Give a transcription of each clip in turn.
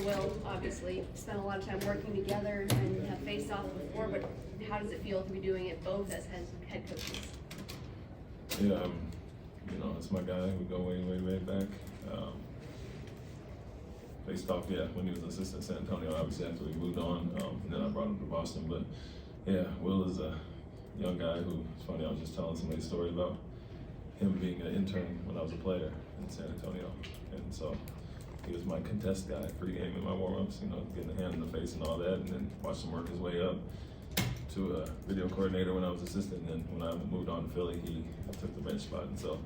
Will, obviously, spent a lot of time working together and have faced off before, but how does it feel to be doing it both as head coaches? Yeah, it's my guy. We go way back. Faced off, when he was assistant at San Antonio, obviously after we moved on, and then I brought him to Boston. But yeah, Will is a young guy who, it's funny, I was just telling somebody a story about him being an intern when I was a player in San Antonio. And so he was my contest guy pregame in my warm-ups, getting the hand in the face and all that, and then watched him work his way up to a video coordinator when I was assistant. And then when I moved on to Philly, he took the bench spot. And so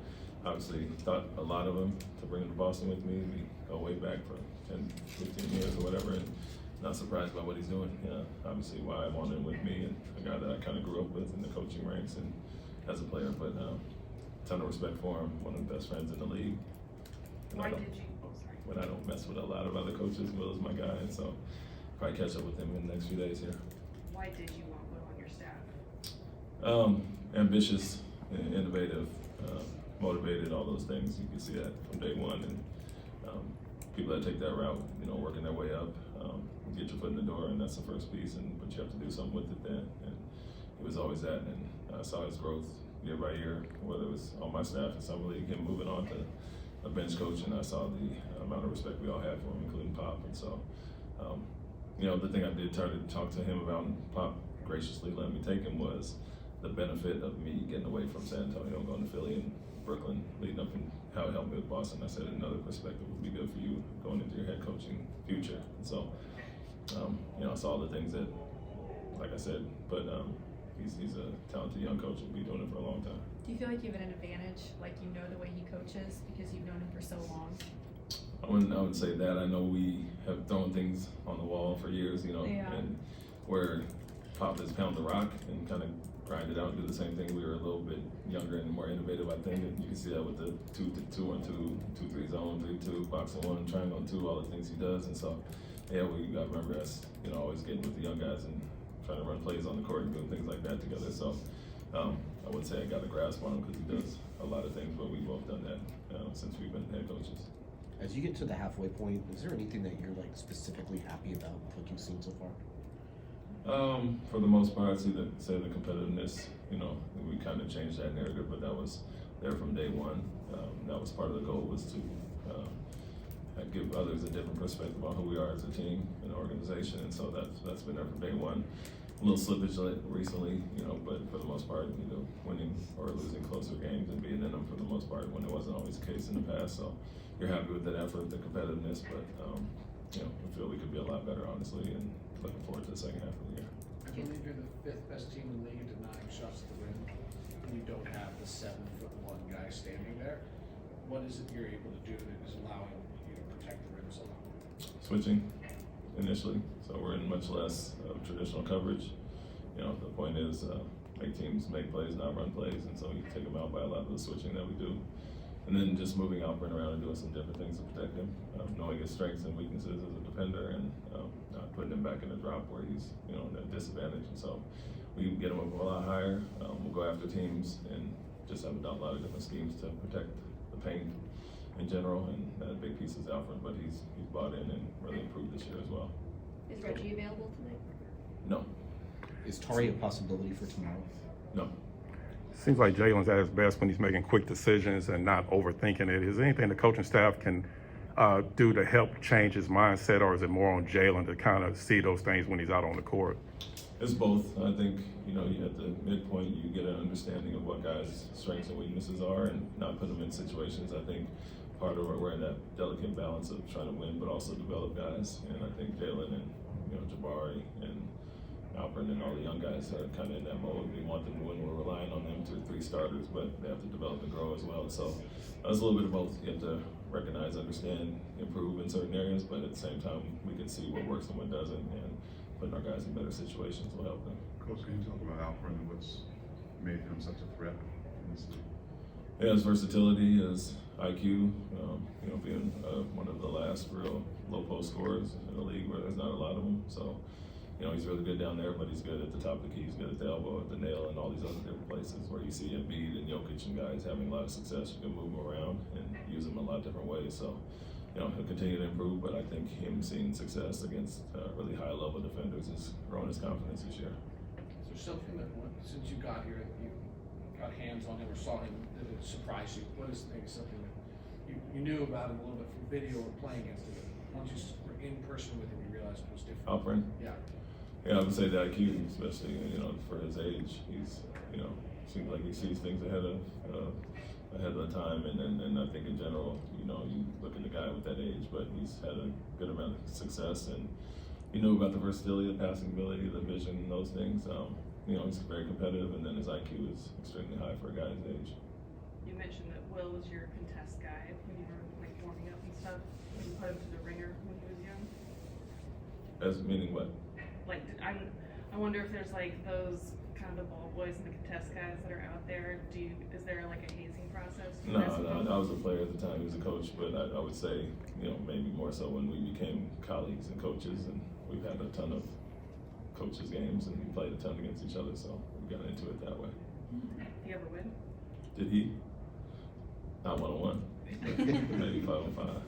obviously thought a lot of him to bring him to Boston with me. We go way back for 10, 15 years or whatever, and not surprised by what he's doing. Obviously why I wanted him with me, and a guy that I kind of grew up with in the coaching ranks and as a player, but ton of respect for him, one of the best friends in the league. Why did you? But I don't mess with a lot of other coaches. Will is my guy, and so probably catch up with him in the next few days here. Why did you want Will on your staff? Ambitious, innovative, motivated, all those things. You can see that from day one, and people that take that route, working their way up, get your foot in the door, and that's the first piece, but you have to do something with it then. And he was always that, and I saw his growth year by year, whether it was on my staff in Summer League, him moving on to a bench coach, and I saw the amount of respect we all have for him, including Pop. And so, the thing I did try to talk to him about, and Pop graciously let me take him, was the benefit of me getting away from San Antonio, going to Philly and Brooklyn, leading up, and how it helped me with Boston. I said another perspective would be good for you going into your head coaching future. And so, I saw the things that, like I said, but he's a talented young coach and will be doing it for a long time. Do you feel like you have an advantage, like you know the way he coaches because you've known him for so long? I wouldn't say that. I know we have thrown things on the wall for years, Yeah. and where Pop has pounded the rock and kind of grind it out and do the same thing. We were a little bit younger and more innovative, I think, and you can see that with the 2-1-2, 2-3 zone, 3-2, box and one, triangle and two, all the things he does. And so, I remember us, always getting with the young guys and trying to run plays on the court and doing things like that together. So, I would say I got a grasp on him because he does a lot of things, but we've both done that since we've been head coaches. As you get to the halfway point, is there anything that you're specifically happy about with what you've seen so far? For the most part, I'd say the competitiveness. We kind of changed that narrative, but that was there from day one. That was part of the goal, was to give others a different perspective on who we are as a team and organization, and so that's been there from day one. A little slippage recently, but for the most part, winning or losing closer games and being in them for the most part, when it wasn't always the case in the past. So you're happy with that effort, the competitiveness, but we feel we could be a lot better, honestly, and looking forward to the second half of the year. I believe you're the 5th best team in the league in denying shots at the rim, and you don't have the 7'1" guy standing there. What is it you're able to do that is allowing you to protect the rim so long? Switching initially, so we're in much less traditional coverage. The point is make teams make plays, not run plays, and so you take them out by a lot of the switching that we do. And then just moving Alperen around and doing some different things to protect him, knowing his strengths and weaknesses as a defender, and not putting him back in a drop where he's in a disadvantage. And so we can get him up a lot higher. We'll go after teams and just have done a lot of different schemes to protect the paint in general, and a big piece is Alfred, but he's bought in and really improved this year as well. Is Reggie available tonight? No. Is Tari a possibility for tomorrow? No. Seems like Jalen's at his best when he's making quick decisions and not overthinking it. Is there anything the coaching staff can do to help change his mindset, or is it more on Jalen to kind of see those things when he's out on the court? It's both. I think, at the midpoint, you get an understanding of what guys' strengths and weaknesses are and not put them in situations. I think part of it, we're in that delicate balance of trying to win but also develop guys. And I think Jalen and, Jabari and Alperen and all the young guys are kind of in that mode. We want them to win. We're relying on them to 3 starters, but they have to develop and grow as well. So it's a little bit of both. You have to recognize, understand, improve in certain areas, but at the same time, we can see what works and what doesn't, and putting our guys in better situations will help them. Coach, can you talk about Alperen and what's made him such a threat in this league? Yeah, his versatility, his IQ, being one of the last real low post scorers in the league where there's not a lot of them. So, he's really good down there, but he's good at the top of the key, he's good at the elbow, at the nail, and all these other different places where you see Embiid and Jokic and guys having a lot of success. You can move them around and use them in a lot of different ways. So, he'll continue to improve, but I think him seeing success against really high level defenders is growing his confidence this year. Is there something that, since you got here, you got hands on him or saw him that it surprised you? What is maybe something that you knew about him a little bit from video or playing against him? Once you were in person with him, you realized it was different. Alperen? Yeah. Yeah, I would say the IQ, especially, for his age, he's, seems like he sees things ahead of the time, and I think in general, you look at the guy with that age, but he's had a good amount of success, and you know about the versatility, the passing ability, the vision, and those things. He's very competitive, and then his IQ is extremely high for a guy his age. You mentioned that Will was your contest guy when you were like warming up and stuff. You put him to the ringer when he was young. As meaning what? Like, I wonder if there's like those kind of the ball boys and the contest guys that are out there. Is there like a hazing process? No, I was a player at the time. He was a coach, but I would say, maybe more so when we became colleagues and coaches, and we've had a ton of coaches games and we played a ton against each other, so we got into it that way. Did you ever win? Did he? Not 1-on-1, maybe 5-on-5.